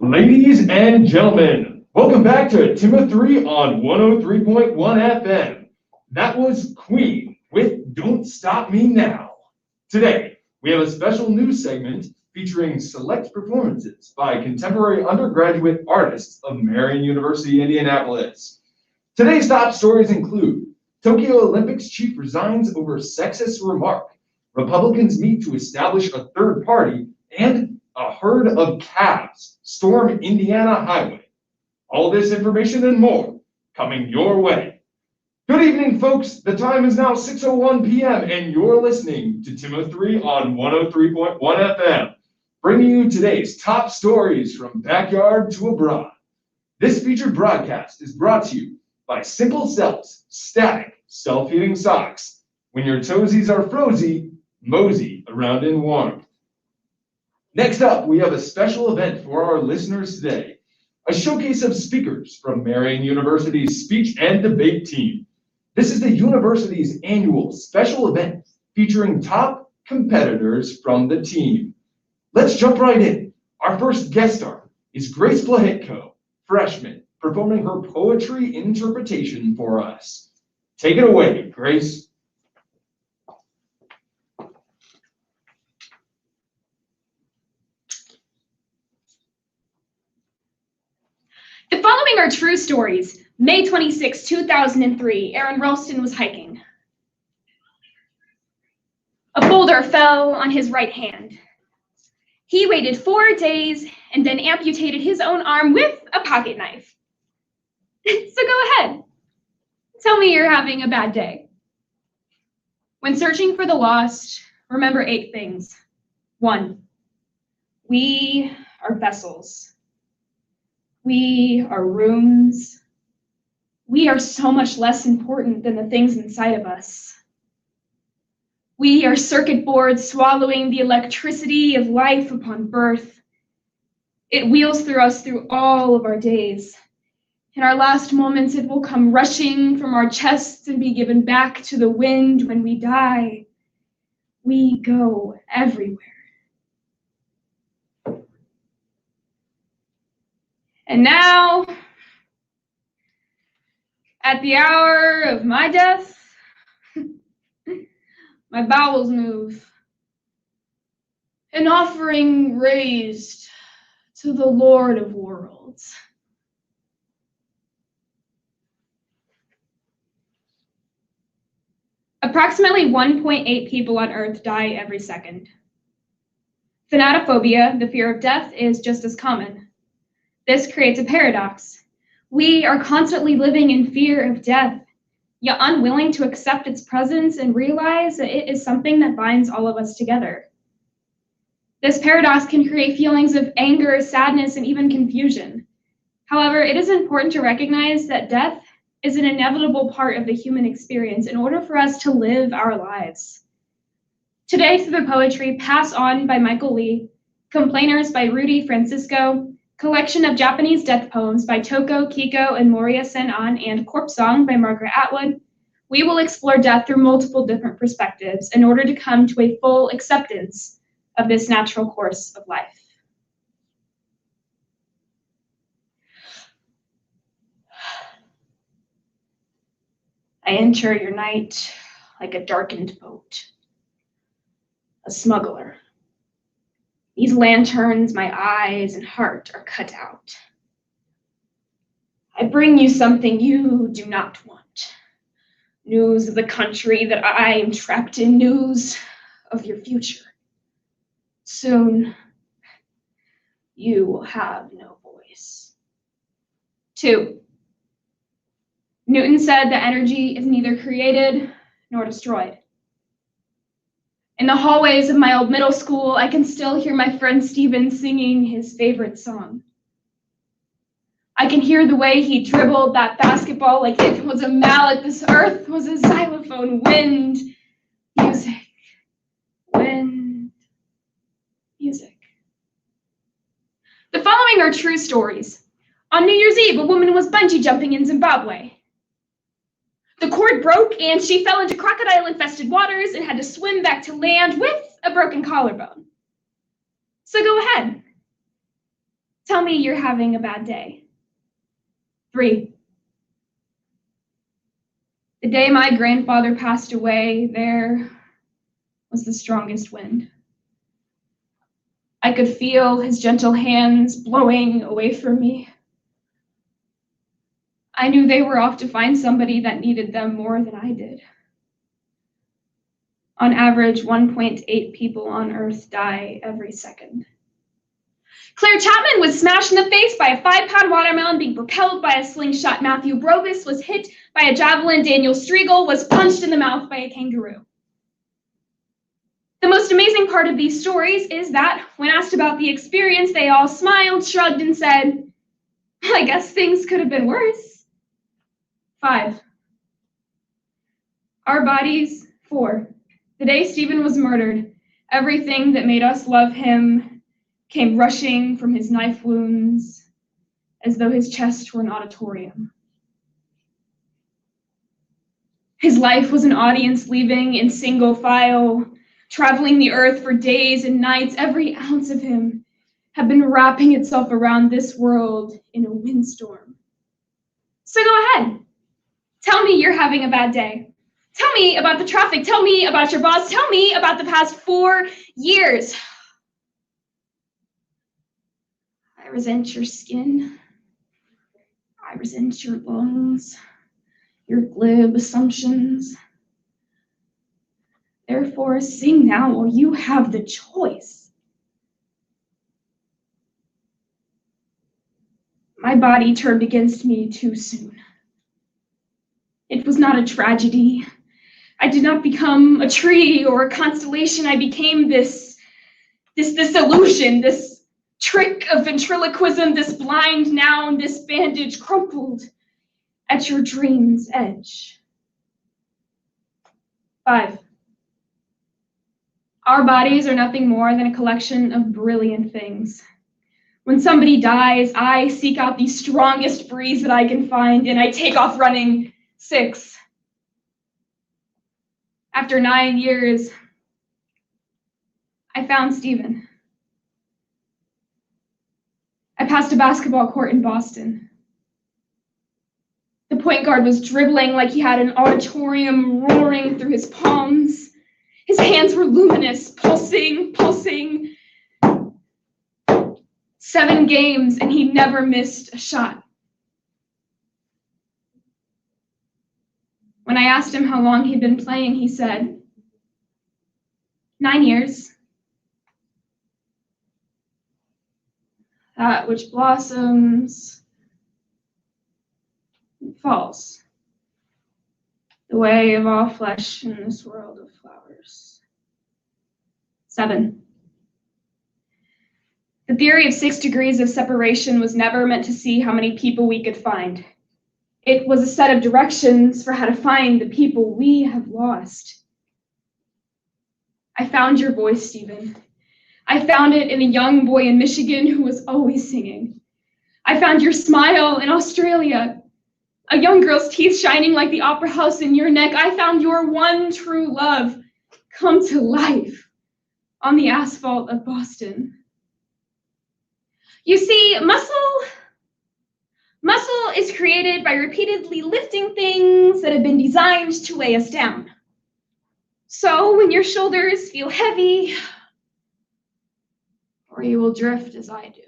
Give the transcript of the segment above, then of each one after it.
Ladies and gentlemen, welcome back to Timothy on 103.1 FM. That was Queen with Don't Stop Me Now. Today, we have a special news segment featuring select performances by contemporary undergraduate artists of Marian University, Indianapolis. Today's top stories include Tokyo Olympics chief resigns over sexist remark, Republicans meet to establish a third party, and a herd of calves storm Indiana highway. All this information and more coming your way. Good evening, folks. The time is now 6:01 p.m. and you're listening to Timothy on 103.1 FM, bringing you today's top stories from backyard to abroad. This featured broadcast is brought to you by Simple Cells Static Self-Heating Socks. When your toesies are frozy, mosey around in warmth. Next up, we have a special event for our listeners today, a showcase of speakers from Marian University's speech and debate team. This is the university's annual special event featuring top competitors from the team. Let's jump right in. Our first guest star is Grace Plahitko, freshman, performing her poetry interpretation for us. Take it away, Grace. The following are true stories. May 26, 2003, Aaron Ralston was hiking. A boulder fell on his right hand. He waited 4 days and then amputated his own arm with a pocket knife. So go ahead. Tell me you're having a bad day. When searching for the lost, remember 8 things. 1, we are vessels. We are rooms. We are so much less important than the things inside of us. We are circuit boards swallowing the electricity of life upon birth. It wheels through us through all of our days. In our last moments, it will come rushing from our chests and be given back to the wind when we die. We go everywhere. And now, at the hour of my death, my bowels move, an offering raised to the Lord of worlds. Approximately 1.8 people on Earth die every second. Phenotypophobia, the fear of death, is just as common. This creates a paradox. We are constantly living in fear of death, yet unwilling to accept its presence and realize that it is something that binds all of us together. This paradox can create feelings of anger, sadness, and even confusion. However, it is important to recognize that death is an inevitable part of the human experience in order for us to live our lives. Today, through the poetry Pass On by Michael Lee, Complainers by Rudy Francisco, collection of Japanese death poems by Toko, Kiko, and Moria Sen-an, and Corpse Song by Margaret Atwood, we will explore death through multiple different perspectives in order to come to a full acceptance of this natural course of life. I enter your night like a darkened boat, a smuggler. These lanterns, my eyes and heart are cut out. I bring you something you do not want. News of the country that I am trapped in, news of your future. Soon, you will have no voice. 2, Newton said that energy is neither created nor destroyed. In the hallways of my old middle school, I can still hear my friend Steven singing his favorite song. I can hear the way he dribbled that basketball like it was a mallet. This earth was a xylophone. Wind, music, wind, music. The following are true stories. On New Year's Eve, a woman was bungee jumping in Zimbabwe. The cord broke and she fell into crocodile-infested waters and had to swim back to land with a broken collarbone. So go ahead. Tell me you're having a bad day. 3. The day my grandfather passed away, there was the strongest wind. I could feel his gentle hands blowing away from me. I knew they were off to find somebody that needed them more than I did. On average, 1.8 people on Earth die every second. Claire Chapman was smashed in the face by a 5-pound watermelon being propelled by a slingshot. Matthew Brovis was hit by a javelin. Daniel Striegel was punched in the mouth by a kangaroo. The most amazing part of these stories is that when asked about the experience, they all smiled, shrugged, and said, I guess things could have been worse. 5. Our bodies. 4. The day Stephen was murdered, everything that made us love him came rushing from his knife wounds as though his chest were an auditorium. His life was an audience leaving in single file, traveling the earth for days and nights. Every ounce of him had been wrapping itself around this world in a windstorm. So go ahead. Tell me you're having a bad day. Tell me about the traffic. Tell me about your boss. Tell me about the past 4 years. I resent your skin. I resent your lungs, your glib assumptions. Therefore, sing now while you have the choice. My body turned against me too soon. It was not a tragedy. I did not become a tree or a constellation. I became this illusion, this trick of ventriloquism, this blind noun, this bandage crumpled at your dream's edge. 5. Our bodies are nothing more than a collection of brilliant things. When somebody dies, I seek out the strongest breeze that I can find, and I take off running. 6. After 9 years, I found Stephen. I passed a basketball court in Boston. The point guard was dribbling like he had an auditorium roaring through his palms. His hands were luminous, pulsing. 7 games, and he never missed a shot. When I asked him how long he'd been playing, he said, 9 years. That which blossoms and falls, the way of all flesh in this world of flowers. 7. The theory of 6 degrees of separation was never meant to see how many people we could find. It was a set of directions for how to find the people we have lost. I found your voice, Stephen. I found it in a young boy in Michigan who was always singing. I found your smile in Australia, a young girl's teeth shining like the opera house in your neck. I found your one true love come to life on the asphalt of Boston. You see, muscle is created by repeatedly lifting things that have been designed to weigh us down. So when your shoulders feel heavy, or you will drift as I do,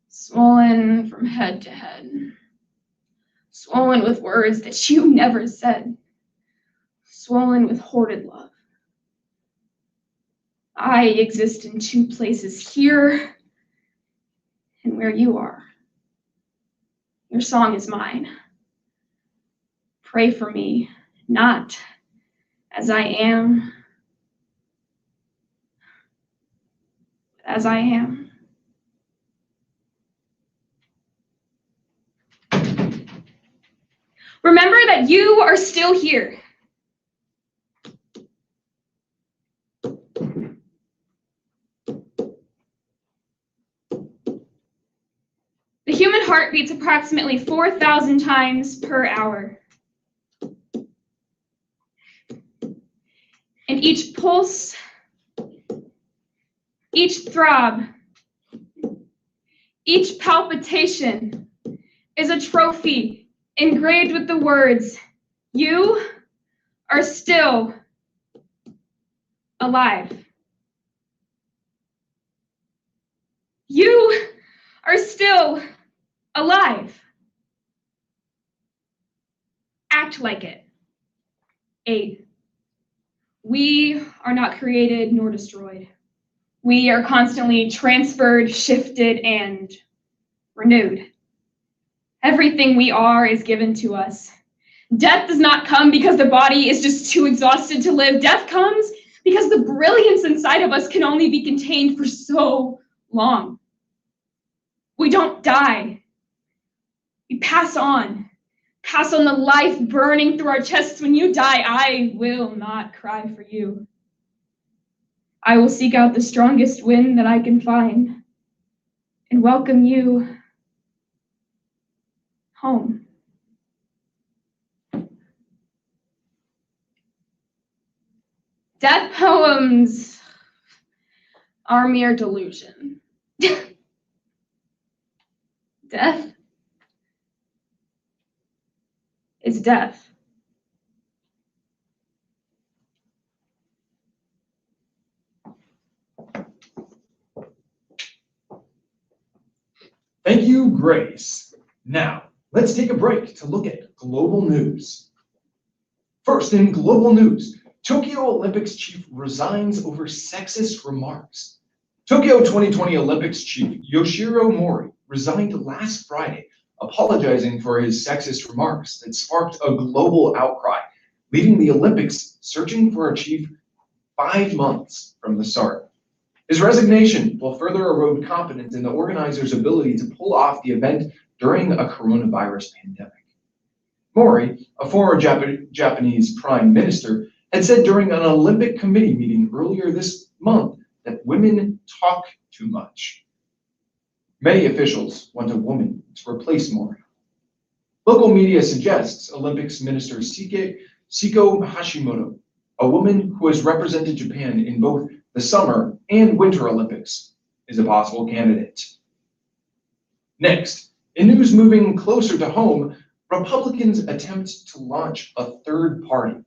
swollen from head to head, swollen with words that you never said, swollen with hoarded love. I exist in 2 places, here and where you are. Your song is mine. Pray for me, not as I am, but as I am. Remember that you are still here. The human heart beats approximately 4,000 times per hour. And each pulse, each throb, Each palpitation is a trophy engraved with the words, "You are still alive." You are still alive. Act like it. 8. We are not created nor destroyed. We are constantly transferred, shifted, and renewed. Everything we are is given to us. Death does not come because the body is just too exhausted to live. Death comes because the brilliance inside of us can only be contained for so long. We don't die. We pass on the life burning through our chests. When you die, I will not cry for you. I will seek out the strongest wind that I can find and welcome you home. Death poems are mere delusion. Death is death. Thank you, Grace. Now, let's take a break to look at global news. First, in global news, Tokyo Olympics chief resigns over sexist remarks. Tokyo 2020 Olympics chief Yoshiro Mori resigned last Friday, apologizing for his sexist remarks that sparked a global outcry, leaving the Olympics searching for a chief 5 months from the start. His resignation will further erode confidence in the organizers' ability to pull off the event during a coronavirus pandemic. Mori, a former Japanese prime minister, had said during an Olympic committee meeting earlier this month that women talk too much. Many officials want a woman to replace Mori. Local media suggests Olympics Minister Siko Hashimoto, a woman who has represented Japan in both the Summer and Winter Olympics, is a possible candidate. Next, in news moving closer to home, Republicans attempt to launch a third party.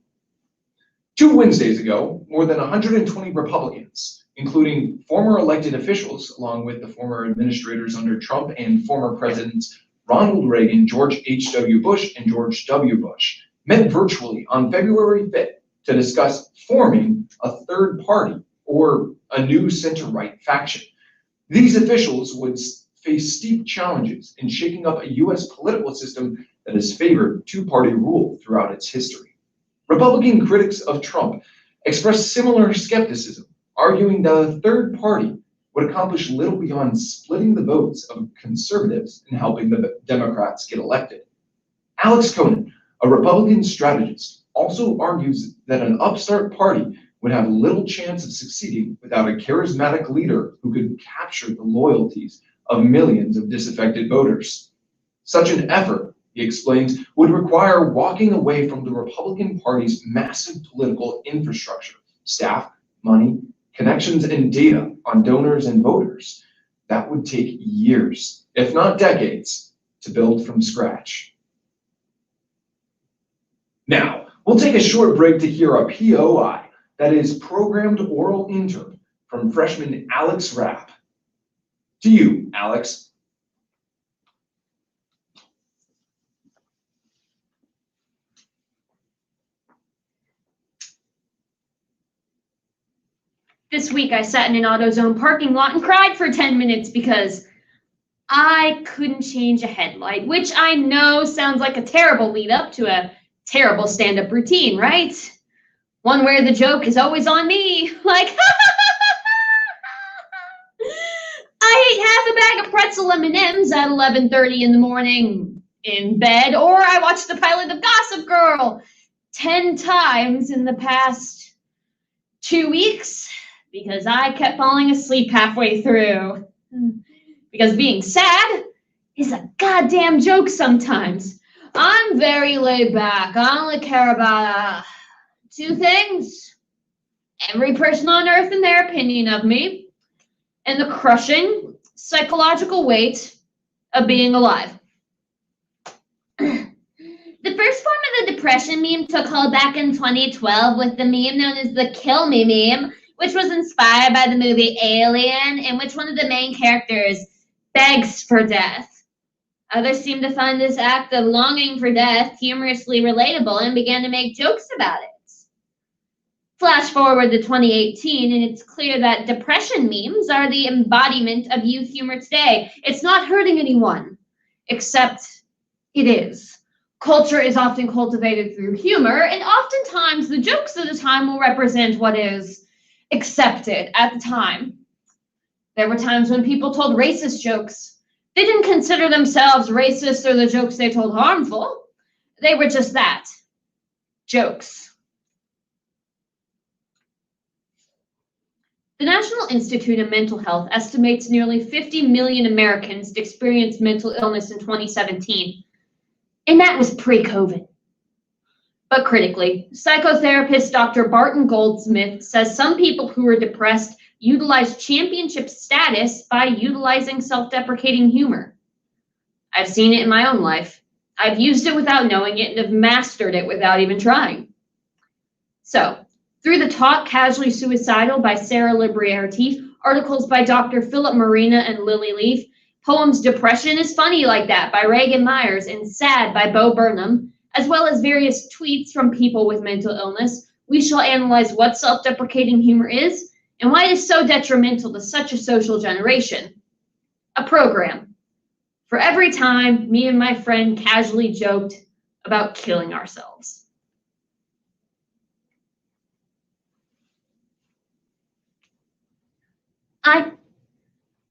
2 Wednesdays ago, more than 120 Republicans, including former elected officials, along with the former administrators under Trump and former presidents Ronald Reagan, George H.W. Bush, and George W. Bush, met virtually on February 5th to discuss forming a third party, or a new center-right faction. These officials would face steep challenges in shaking up a U.S. political system that has favored two-party rule throughout its history. Republican critics of Trump expressed similar skepticism, arguing that a third party would accomplish little beyond splitting the votes of conservatives and helping the Democrats get elected. Alex Conan, a Republican strategist, also argues that an upstart party would have little chance of succeeding without a charismatic leader who could capture the loyalties of millions of disaffected voters. Such an effort, he explains, would require walking away from the Republican Party's massive political infrastructure, staff, money, connections, and data on donors and voters. That would take years, if not decades, to build from scratch. Now, we'll take a short break to hear a POI, that is Programmed Oral Intern, from freshman Alex Rapp. To you, Alex. This week I sat in an AutoZone parking lot and cried for 10 minutes because I couldn't change a headlight, which I know sounds like a terrible lead up to a terrible stand-up routine, right? One where the joke is always on me, like, I ate half a bag of pretzel M&Ms at 11:30 in the morning in bed, or I watched the pilot of Gossip Girl 10 times in the past 2 weeks because I kept falling asleep halfway through. Because being sad is a goddamn joke sometimes. I'm very laid back. I only care about 2 things. Every person on earth and their opinion of me, and the crushing, psychological weight of being alive. The first form of the depression meme took hold back in 2012 with the meme known as the Kill Me meme, which was inspired by the movie Alien, in which one of the main characters begs for death. Others seemed to find this act of longing for death humorously relatable and began to make jokes about it. Flash forward to 2018, and it's clear that depression memes are the embodiment of youth humor today. It's not hurting anyone, except it is. Culture is often cultivated through humor, and oftentimes the jokes of the time will represent what is accepted at the time. There were times when people told racist jokes. They didn't consider themselves racist or the jokes they told harmful. They were just that, jokes. The National Institute of Mental Health estimates nearly 50 million Americans experienced mental illness in 2017. And that was pre-COVID. But critically, psychotherapist Dr. Barton Goldsmith says some people who are depressed utilize championship status by utilizing self-deprecating humor. I've seen it in my own life. I've used it without knowing it and have mastered it without even trying. So, through the Talk Casually Suicidal by Sarah Libriarty, articles by Dr. Philip Marina and Lily Leaf, poems Depression is Funny Like That by Reagan Myers and Sad by Bo Burnham, as well as various tweets from people with mental illness, we shall analyze what self-deprecating humor is and why it is so detrimental to such a social generation. A program for every time me and my friend casually joked about killing ourselves.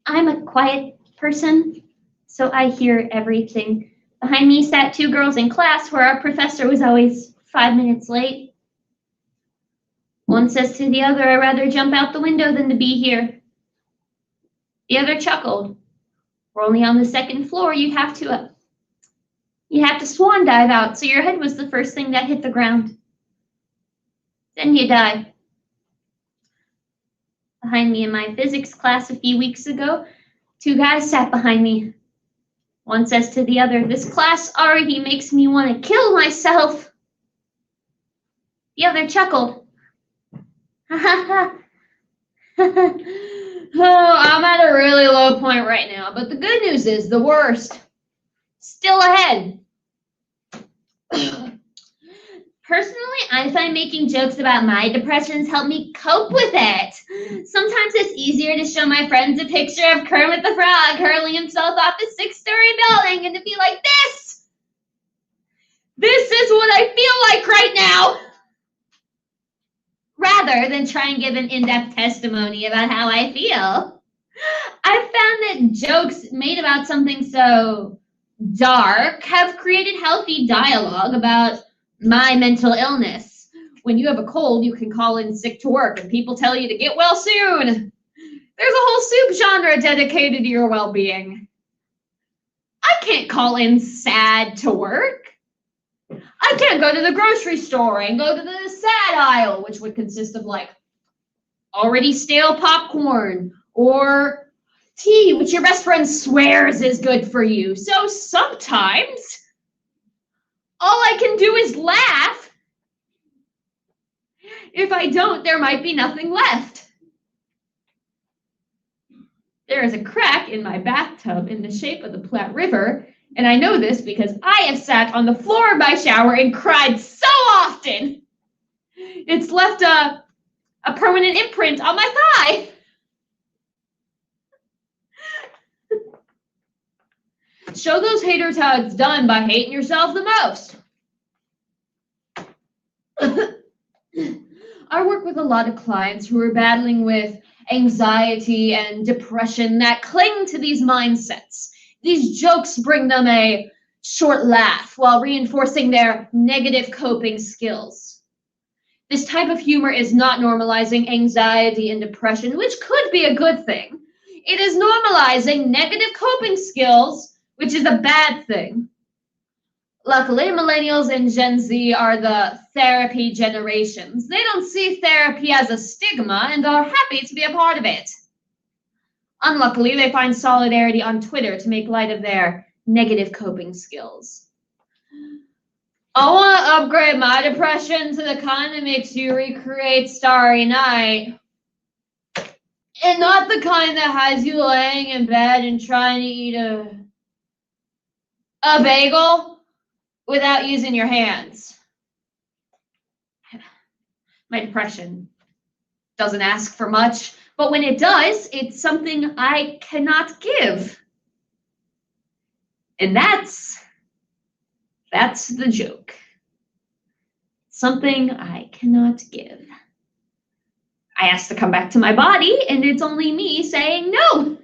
I'm a quiet person, so I hear everything. Behind me sat two girls in class where our professor was always 5 minutes late. One says to the other, I'd rather jump out the window than to be here. The other chuckled. We're only on the second floor. You have to swan dive out, so your head was the first thing that hit the ground. Then you die. Behind me in my physics class a few weeks ago, two guys sat behind me. One says to the other, this class already makes me want to kill myself. The other chuckled. Ha ha ha. Oh, I'm at a really low point right now, but the good news is the worst still ahead. Personally, I find making jokes about my depressions help me cope with it. Sometimes it's easier to show my friends a picture of Kermit the Frog hurling himself off a 6-story building and to be like, this is what I feel like right now. Rather than try and give an in-depth testimony about how I feel. I found that jokes made about something so dark have created healthy dialogue about my mental illness. When you have a cold, you can call in sick to work and people tell you to get well soon. There's a whole soup genre dedicated to your well-being. I can't call in sad to work. I can't go to the grocery store and go to the sad aisle, which would consist of like already stale popcorn or tea, which your best friend swears is good for you. So sometimes all I can do is laugh. If I don't, there might be nothing left. There is a crack in my bathtub in the shape of the Platte River, and I know this because I have sat on the floor of my shower and cried so often. It's left a permanent imprint on my thigh. Show those haters how it's done by hating yourself the most. I work with a lot of clients who are battling with anxiety and depression that cling to these mindsets. These jokes bring them a short laugh while reinforcing their negative coping skills. This type of humor is not normalizing anxiety and depression, which could be a good thing. It is normalizing negative coping skills, which is a bad thing. Luckily, millennials and Gen Z are the therapy generations. They don't see therapy as a stigma and are happy to be a part of it. Unluckily, they find solidarity on Twitter to make light of their negative coping skills. I want to upgrade my depression to the kind that makes you recreate Starry Night. And not the kind that has you laying in bed and trying to eat a bagel without using your hands. My depression doesn't ask for much, but when it does, it's something I cannot give. And that's the joke. Something I cannot give. I asked to come back to my body, and it's only me saying no.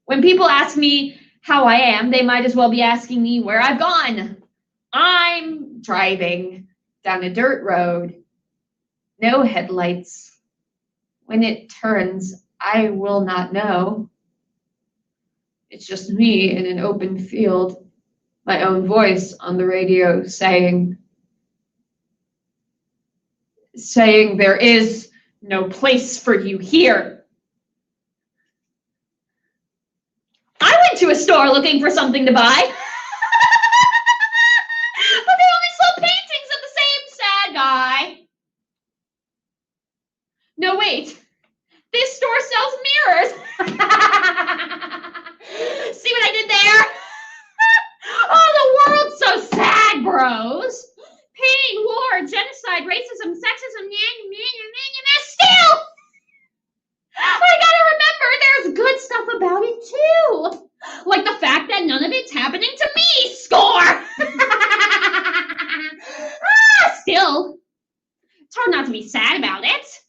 When people ask me how I am, they might as well be asking me where I've gone. I'm driving down a dirt road. No headlights. When it turns, I will not know. It's just me in an open field, my own voice on the radio saying there is no place for you here. I went to a store looking for something to buy. But they only sold paintings of the same sad guy. No, wait. This store sells mirrors. See what I did there? Oh, the world's so sad, bros. Pain, war, genocide, racism, sexism, still! I gotta remember there's good stuff about it too. Like the fact that none of it's happening to me, score! Still, it's hard not to be sad about it.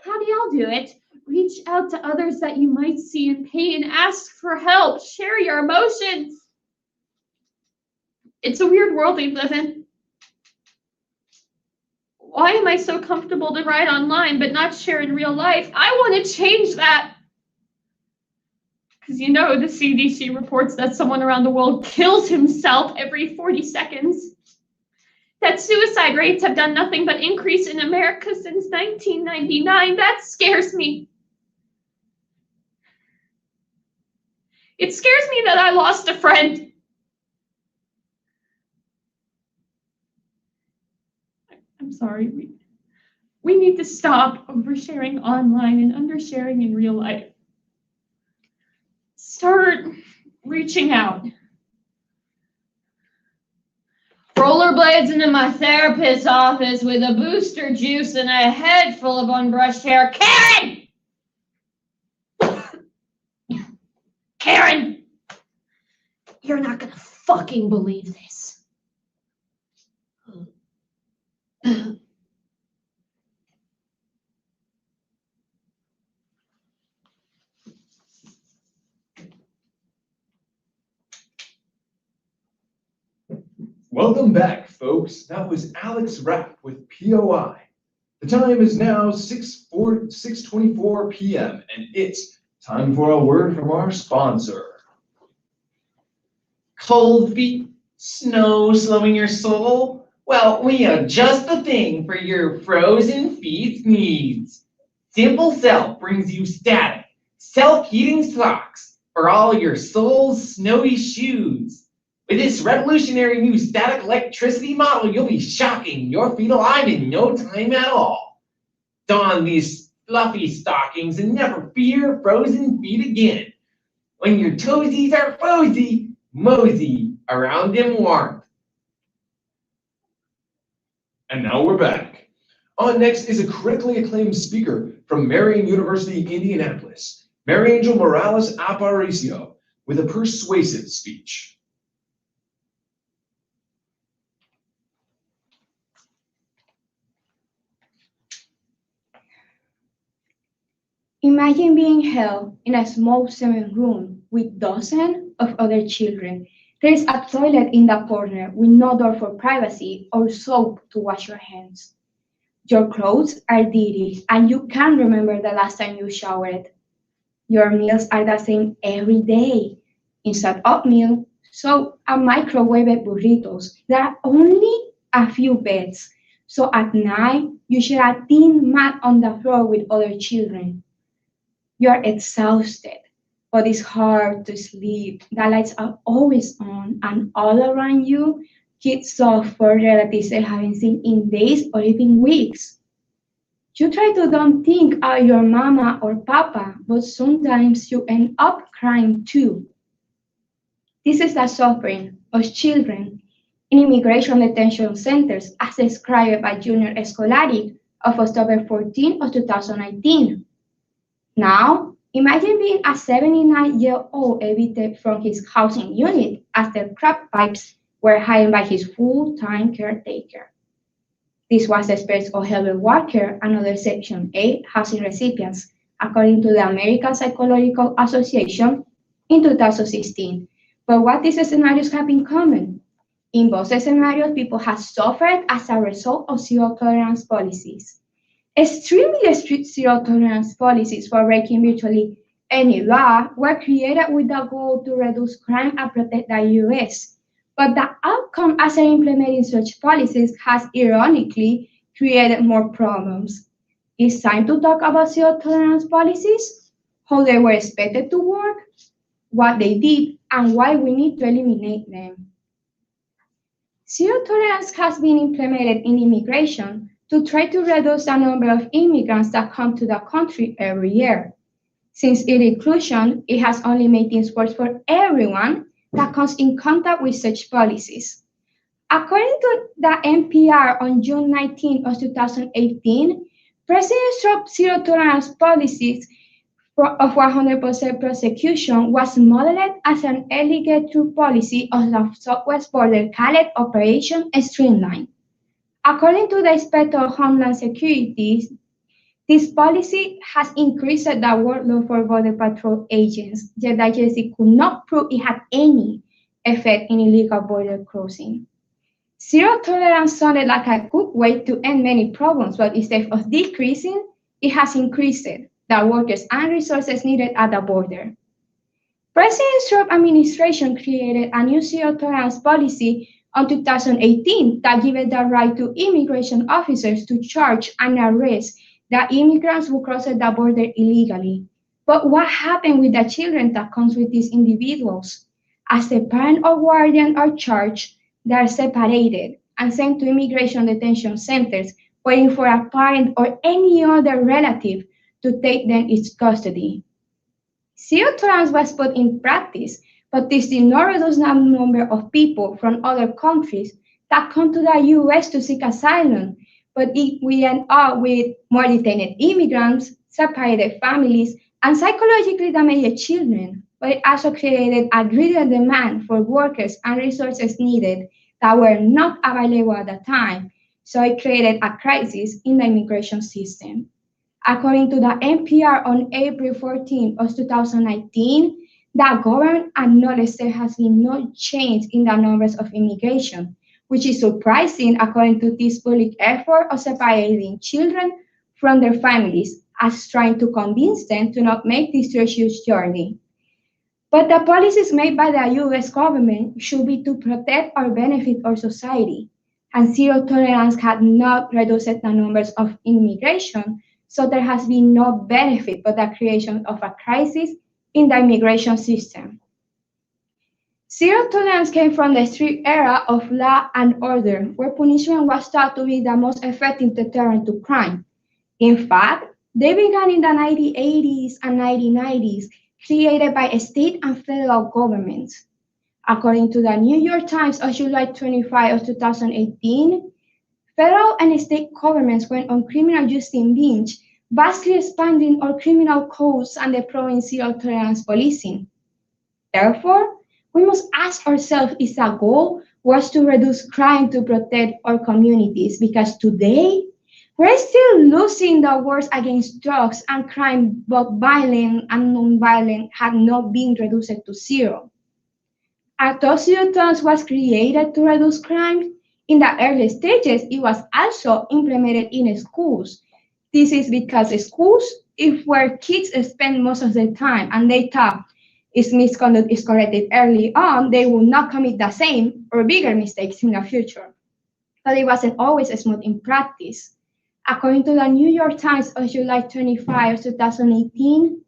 How do y'all do it? Reach out to others that you might see in pain, ask for help, share your emotions. It's a weird world we live in. Why am I so comfortable to write online but not share in real life? I want to change that. Because you know the CDC reports that someone around the world kills himself every 40 seconds. That suicide rates have done nothing but increase in America since 1999. That scares me. It scares me that I lost a friend. I'm sorry. We need to stop oversharing online and undersharing in real life. Start reaching out. Rollerblades into my therapist's office with a booster juice and a head full of unbrushed hair. Karen! Karen! You're not gonna fucking believe this. Welcome back, folks. That was Alex Rapp with POI. The time is now 6:24 p.m. and it's time for a word from our sponsor. Cold feet, snow slowing your soul? Well, we have just the thing for your frozen feet needs. Simple Self brings you static, self-heating socks for all your soul's snowy shoes. With this revolutionary new static electricity model, you'll be shocking your feet alive in no time at all. Don these fluffy stockings and never fear frozen feet again. When your toesies are frozy, mosey around in warmth. And now we're back. On next is a critically acclaimed speaker from Marian University, Indianapolis, Mariangel Morales Aparicio, with a persuasive speech. Imagine being held in a small cement room with dozens of other children. There is a toilet in the corner with no door for privacy or soap to wash your hands. Your clothes are dirty and you can't remember the last time you showered. Your meals are the same every day. Instant oatmeal, soap, and microwave burritos. There are only a few beds. So at night, you share a thin mat on the floor with other children. You are exhausted, but it's hard to sleep. The lights are always on, and all around you, kids sob for relatives they haven't seen in days or even weeks. You try to don't think of your mama or papa, but sometimes you end up crying too. This is the suffering of children in immigration detention centers as described by Junior Escolari of October 14 of 2019. Now, imagine being a 79-year-old evicted from his housing unit after crack pipes were hired by his full-time caretaker. This was the experience of Herbert Walker and other Section 8 housing recipients, according to the American Psychological Association in 2016. But what these scenarios have in common? In both scenarios, people have suffered as a result of zero-tolerance policies. Extremely strict zero-tolerance policies for breaking virtually any law were created with the goal to reduce crime and protect the U.S. But the outcome after implementing such policies has ironically created more problems. It's time to talk about zero-tolerance policies, how they were expected to work, what they did, and why we need to eliminate them. Zero tolerance has been implemented in immigration to try to reduce the number of immigrants that come to the country every year. Since its inclusion, it has only made things worse for everyone that comes in contact with such policies. According to the NPR on June 19 of 2018, President Trump's zero tolerance policies of 100% prosecution was modeled as an early get-through policy of the Southwest border called Operation Streamline. According to the Inspector of Homeland Security, this policy has increased the workload for Border Patrol agents, yet the agency could not prove it had any effect in illegal border crossing. Zero tolerance sounded like a good way to end many problems, but instead of decreasing, it has increased the workers and resources needed at the border. President Trump's administration created a new zero tolerance policy in 2018 that gave the right to immigration officers to charge and arrest the immigrants who crossed the border illegally. But what happened with the children that comes with these individuals? As the parent or guardian are charged, they are separated and sent to immigration detention centers, waiting for a parent or any other relative to take them its custody. Zero tolerance was put in practice, but this did not reduce the number of people from other countries that come to the U.S. to seek asylum, but we end up with more detained immigrants, separated families, and psychologically damaged children. But it also created a greater demand for workers and resources needed that were not available at the time. So it created a crisis in the immigration system. According to the NPR on April 14 of 2019, the government acknowledged there has been no change in the numbers of immigration, which is surprising according to this public effort of separating children from their families as trying to convince them to not make this treacherous journey. But the policies made by the U.S. government should be to protect or benefit our society, and zero tolerance had not reduced the numbers of immigration, so there has been no benefit but the creation of a crisis in the immigration system. Zero tolerance came from the strict era of law and order, where punishment was thought to be the most effective deterrent to crime. In fact, they began in the 1980s and 1990s, created by state and federal governments. According to the New York Times of July 25 of 2018, federal and state governments went on criminal justice binge, vastly expanding our criminal codes and deploying zero tolerance policing. Therefore, we must ask ourselves if the goal was to reduce crime to protect our communities, because today we're still losing the wars against drugs and crime, both violent and non-violent, have not been reduced to zero. Although zero tolerance was created to reduce crime, in the early stages, it was also implemented in schools. This is because schools is where kids spend most of their time, and they thought if misconduct is corrected early on, they will not commit the same or bigger mistakes in the future. But it wasn't always smooth in practice. According to the New York Times of July 25, 2018,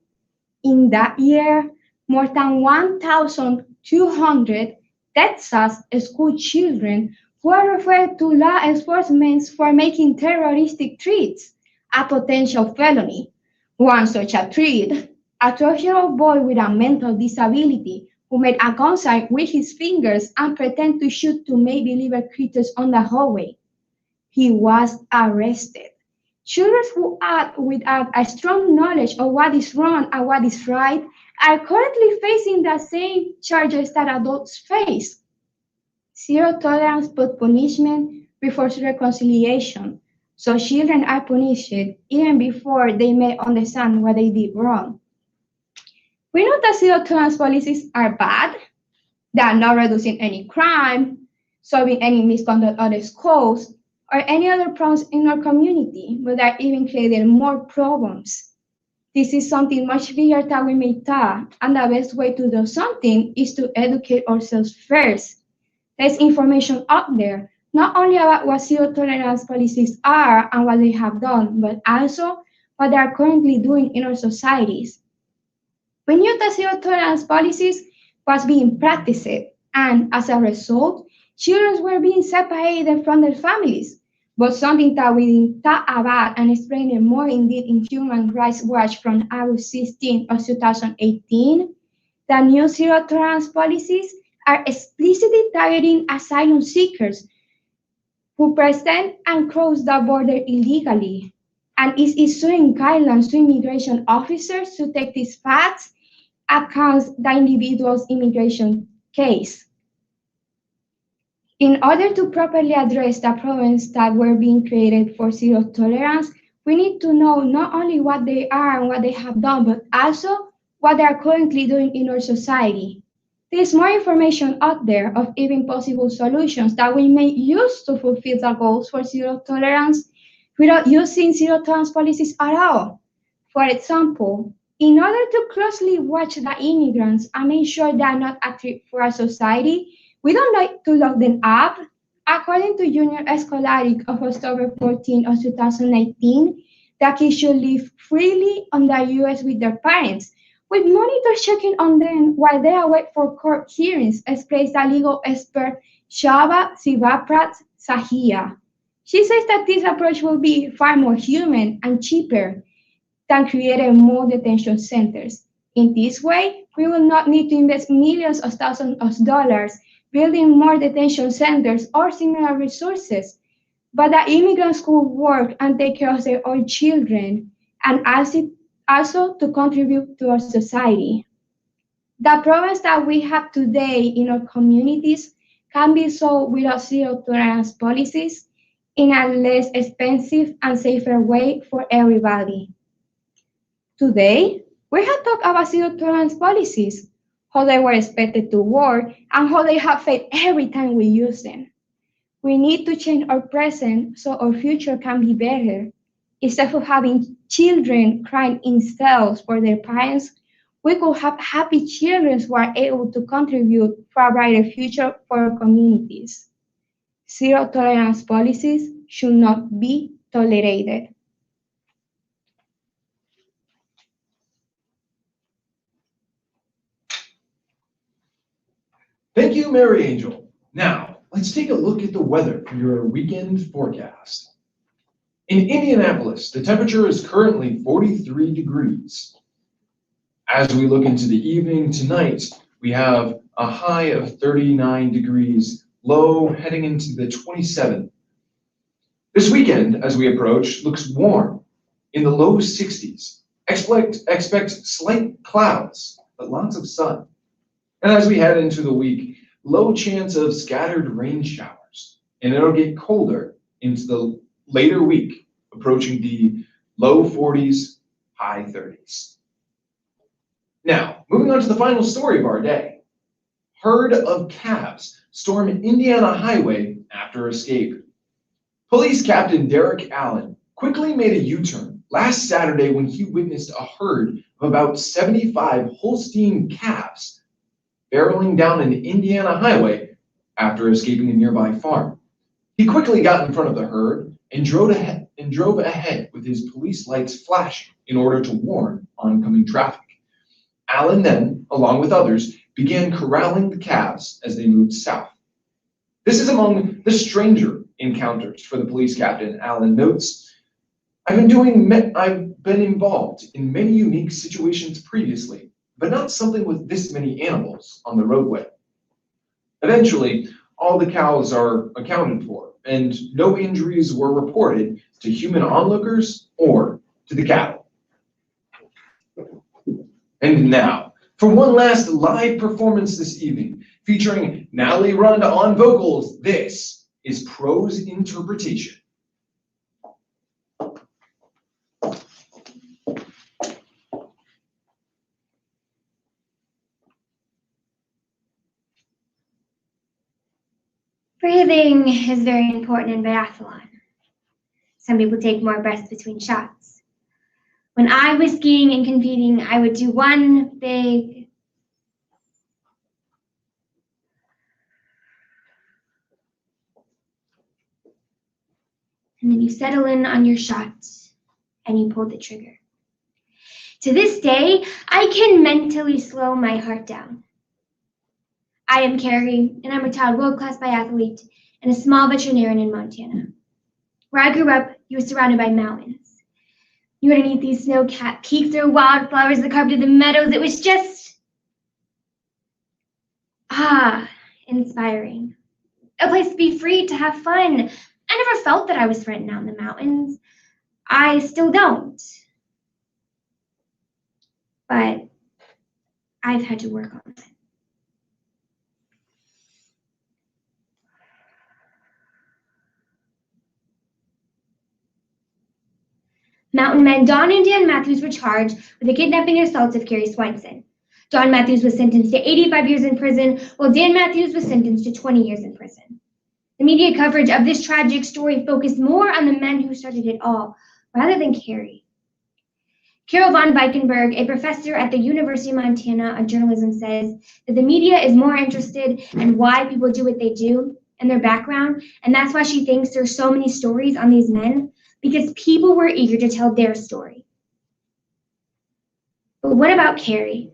In that year, more than 1,200 Texas school children were referred to law enforcement for making terroristic threats a potential felony. One such a threat, a 12-year-old boy with a mental disability who made a gun sign with his fingers and pretended to shoot two make-believe creatures on the hallway. He was arrested. Children who act without a strong knowledge of what is wrong and what is right are currently facing the same charges that adults face. Zero tolerance puts punishment before reconciliation, so children are punished even before they may understand what they did wrong. We know that zero tolerance policies are bad. They are not reducing any crime, solving any misconduct at the schools, or any other problems in our community, but are even creating more problems. This is something much bigger than we may thought, and the best way to do something is to educate ourselves first. There's information out there, not only about what zero tolerance policies are and what they have done, but also what they are currently doing in our societies. We knew that zero tolerance policies was being practiced, and as a result, children were being separated from their families. But something that we didn't talk about and explain it more in depth in Human Rights Watch from August 16 of 2018, the new zero tolerance policies are explicitly targeting asylum seekers who present and cross the border illegally, and is issuing guidelines to immigration officers to take these facts accounts the individual's immigration case. In order to properly address the problems that were being created for zero tolerance, we need to know not only what they are and what they have done, but also what they are currently doing in our society. There is more information out there of even possible solutions that we may use to fulfill the goals for zero tolerance without using zero tolerance policies at all. For example, in order to closely watch the immigrants and make sure they are not a threat for our society, we don't like to lock them up. According to Junior Scholastic of October 14 of 2019, the kids should live freely on the US with their parents, with monitors checking on them while they await for court hearings, explains the legal expert Shaba Sivaprat Sahia. She says that this approach will be far more human and cheaper than creating more detention centers. In this way, we will not need to invest millions of thousands of dollars building more detention centers or similar resources, but the immigrants could work and take care of their own children and also to contribute to our society. The problems that we have today in our communities can be solved without zero tolerance policies in a less expensive and safer way for everybody. Today, we have talked about zero tolerance policies, how they were expected to work, and how they have failed every time we use them. We need to change our present so our future can be better. Instead of having children crying in cells for their parents, we could have happy children who are able to contribute for a brighter future for our communities. Zero tolerance policies should not be tolerated. Thank you, Mary Angel. Now, let's take a look at the weather for your weekend forecast. In Indianapolis, the temperature is currently 43 degrees. As we look into the evening tonight, we have a high of 39 degrees, low heading into the 27th. This weekend, as we approach, looks warm in the low 60s. Expect slight clouds, but lots of sun. And as we head into the week, low chance of scattered rain showers, and it'll get colder into the later week, approaching the low 40s, high 30s. Now, moving on to the final story of our day. Herd of calves storm Indiana highway after escape. Police Captain Derek Allen quickly made a U-turn last Saturday when he witnessed a herd of about 75 Holstein calves barreling down an Indiana highway after escaping a nearby farm. He quickly got in front of the herd and drove ahead with his police lights flashing in order to warn oncoming traffic. Alan then, along with others, began corralling the calves as they moved south. This is among the stranger encounters for the police captain. Alan notes, I've been involved in many unique situations previously, but not something with this many animals on the roadway. Eventually, all the cows are accounted for, and no injuries were reported to human onlookers or to the cattle. And now, for one last live performance this evening, featuring Natalie Runda on vocals, this is Prose Interpretation. Breathing is very important in biathlon. Some people take more breaths between shots. When I was skiing and competing, I would do one big and then you settle in on your shot and you pull the trigger. To this day, I can mentally slow my heart down. I am Carrie, and I'm a retired world-class biathlete and a small veterinarian in Montana. Where I grew up, you were surrounded by mountains. You were underneath these snow-capped peaks, there were wildflowers that carpeted the meadows. It was just, inspiring. A place to be free, to have fun. I never felt that I was threatened out in the mountains. I still don't. But I've had to work on it. Mountain men Don and Dan Matthews were charged with the kidnapping and assault of Carrie Swenson. Don Matthews was sentenced to 85 years in prison, while Dan Matthews was sentenced to 20 years in prison. The media coverage of this tragic story focused more on the men who started it all, rather than Carrie. Carol von Weikenberg, a professor at the University of Montana on journalism, says that the media is more interested in why people do what they do and their background, and that's why she thinks there's so many stories on these men, because people were eager to tell their story. But what about Carrie?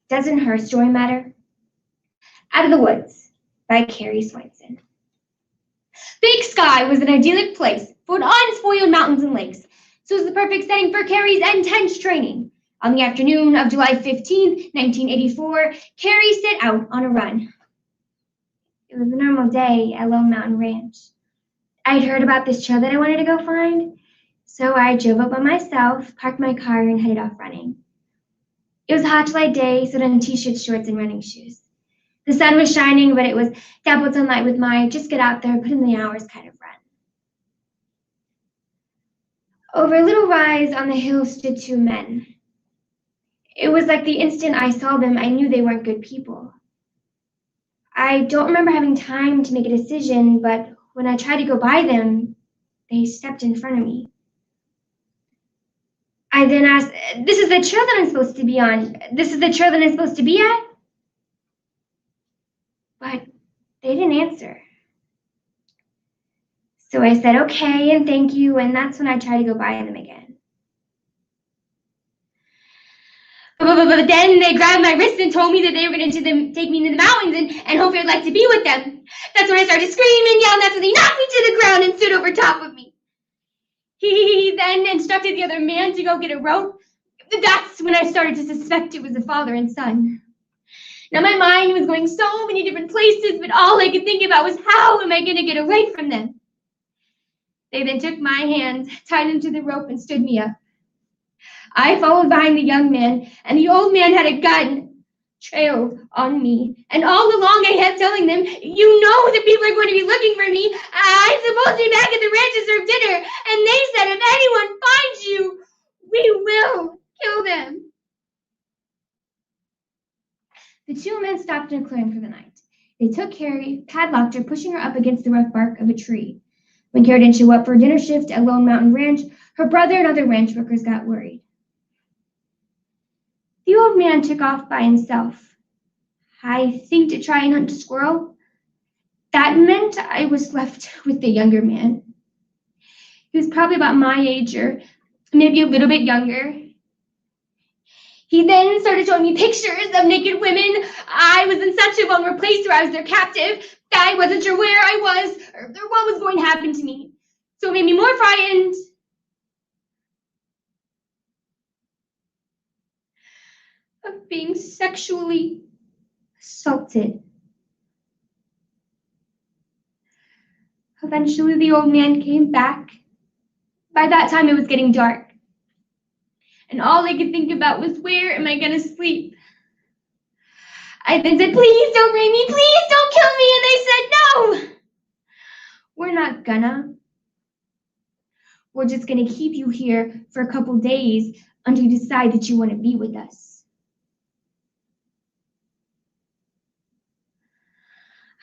Doesn't her story matter? Out of the Woods by Carrie Swenson. Big Sky was an idyllic place full of unspoiled mountains and lakes, so it was the perfect setting for Carrie's intense training. On the afternoon of July 15, 1984, Carrie set out on a run. It was a normal day at Lone Mountain Ranch. I'd heard about this trail that I wanted to go find, so I drove up by myself, parked my car, and headed off running. It was a hot July day, so I had on t-shirts, shorts, and running shoes. The sun was shining, but it was dappled sunlight with my just get out there, put in the hours kind of run. Over a little rise on the hill stood two men. It was like the instant I saw them, I knew they weren't good people. I don't remember having time to make a decision, but when I tried to go by them, they stepped in front of me. I then asked, this is the trail that I'm supposed to be on. This is the trail that I'm supposed to be at? But they didn't answer. So I said, okay, and thank you, and that's when I tried to go by them again. But then they grabbed my wrist and told me that they were going to take me into the mountains and hopefully I'd like to be with them. That's when I started screaming and yelling. That's when they knocked me to the ground and stood over top of me. He then instructed the other man to go get a rope. That's when I started to suspect it was a father and son. Now my mind was going so many different places, but all I could think about was how am I going to get away from them? They then took my hands, tied them to the rope, and stood me up. I followed behind the young man, and the old man had a gun trailed on me. And all along I kept telling them, you know that people are going to be looking for me. I'm supposed to be back at the ranch to serve dinner. And they said, if anyone finds you, we will kill them. The two men stopped in a clearing for the night. They took Carrie, padlocked her, pushing her up against the rough bark of a tree. When Carrie didn't show up for dinner shift at Lone Mountain Ranch, her brother and other ranch workers got worried. The old man took off by himself, I think to try and hunt a squirrel. That meant I was left with the younger man. He was probably about my age or maybe a little bit younger. He then started showing me pictures of naked women. I was in such a vulnerable place where I was their captive. I wasn't sure where I was or what was going to happen to me. So it made me more frightened. Of being sexually assaulted. Eventually, the old man came back. By that time, it was getting dark. And all I could think about was, where am I going to sleep? I then said, please don't rape me, please don't kill me. And they said, no, we're not gonna. We're just gonna keep you here for a couple days until you decide that you want to be with us.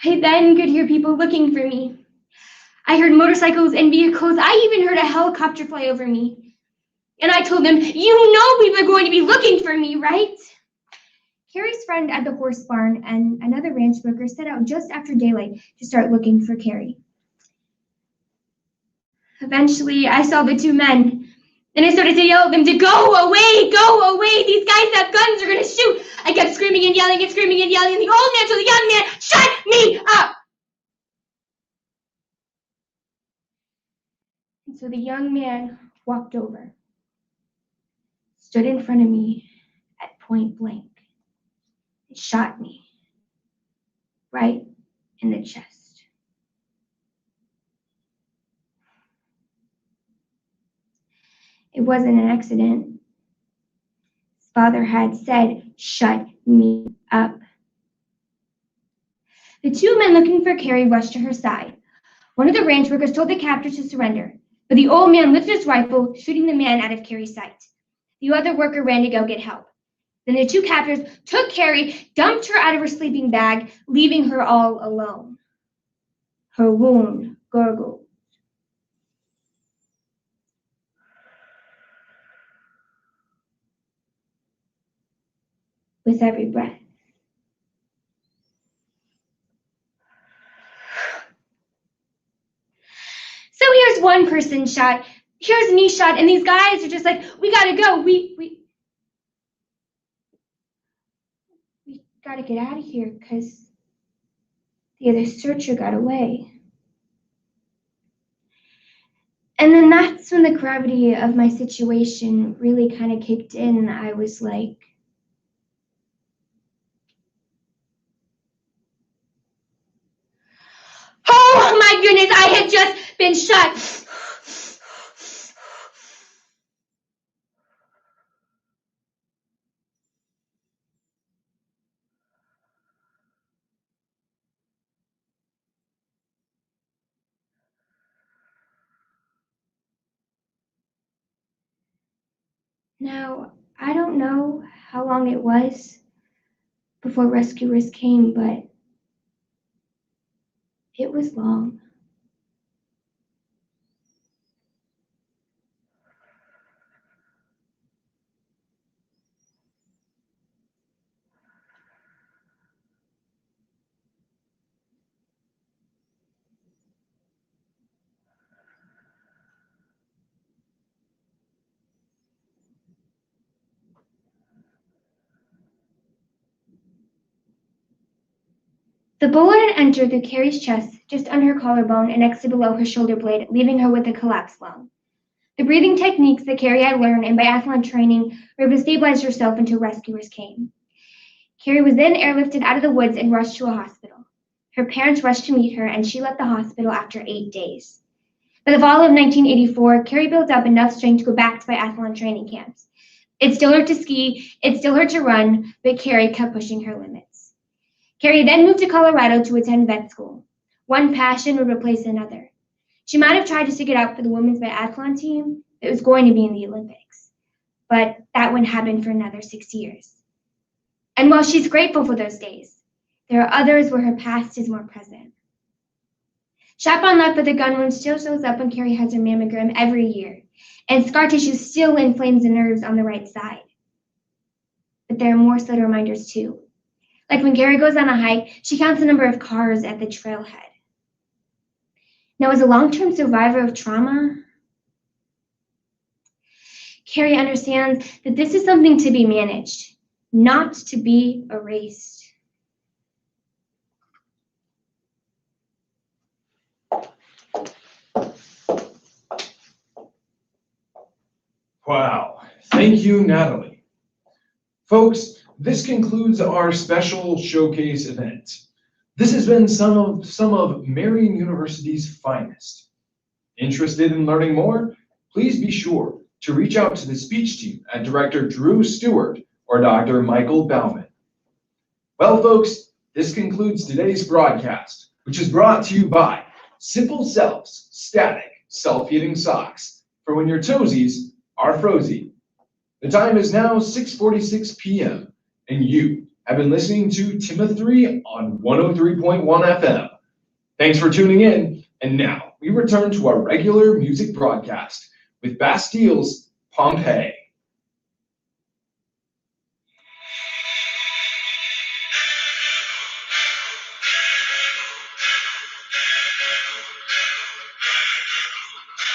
I then could hear people looking for me. I heard motorcycles and vehicles. I even heard a helicopter fly over me. And I told them, you know people are going to be looking for me, right? Carrie's friend at the horse barn and another ranch worker set out just after daylight to start looking for Carrie. Eventually, I saw the two men, and I started to yell at them to go away, these guys have guns, they're gonna shoot. I kept screaming and yelling and screaming and yelling, and the old man told the young man, shut me up. And so the young man walked over, stood in front of me at point blank, and shot me right in the chest. It wasn't an accident. His father had said, shut me up. The two men looking for Carrie rushed to her side. One of the ranch workers told the captor to surrender, but the old man lifted his rifle, shooting the man out of Carrie's sight. The other worker ran to go get help. Then the two captors took Carrie, dumped her out of her sleeping bag, leaving her all alone. Her wound gurgled. With every breath. So here's one person shot, here's me shot, and these guys are just like, we gotta go, we gotta get out of here because the other searcher got away. And then that's when the gravity of my situation really kind of kicked in. I was like, oh my goodness, I had just been shot. Now, I don't know how long it was before rescuers came, but it was long. The bullet had entered through Carrie's chest, just under her collarbone and next to below her shoulder blade, leaving her with a collapsed lung. The breathing techniques that Carrie had learned in biathlon training were able to stabilize herself until rescuers came. Carrie was then airlifted out of the woods and rushed to a hospital. Her parents rushed to meet her, and she left the hospital after 8 days. By the fall of 1984, Carrie built up enough strength to go back to biathlon training camps. It still hurt to ski, it still hurt to run, but Carrie kept pushing her limits. Carrie then moved to Colorado to attend vet school. One passion would replace another. She might have tried to stick it out for the women's biathlon team that was going to be in the Olympics, but that wouldn't happen for another 6 years. And while she's grateful for those days, there are others where her past is more present. Chaperone left, but the gun wound still shows up when Carrie has her mammogram every year, and scar tissue still inflames the nerves on the right side. But there are more subtle reminders too. Like when Carrie goes on a hike, she counts the number of cars at the trailhead. Now, as a long-term survivor of trauma, Carrie understands that this is something to be managed, not to be erased. Wow. Thank you, Natalie. Folks, this concludes our special showcase event. This has been some of Marian University's finest. Interested in learning more? Please be sure to reach out to the speech team at Director Drew Stewart or Dr. Michael Bauman. Well, folks, this concludes today's broadcast, which is brought to you by Simple Self's Static Self-Heating Socks for when your toesies are frozy. The time is now 6:46 p.m., and you have been listening to Timothy on 103.1 FM. Thanks for tuning in, and now we return to our regular music broadcast with Bastile's Pompeii.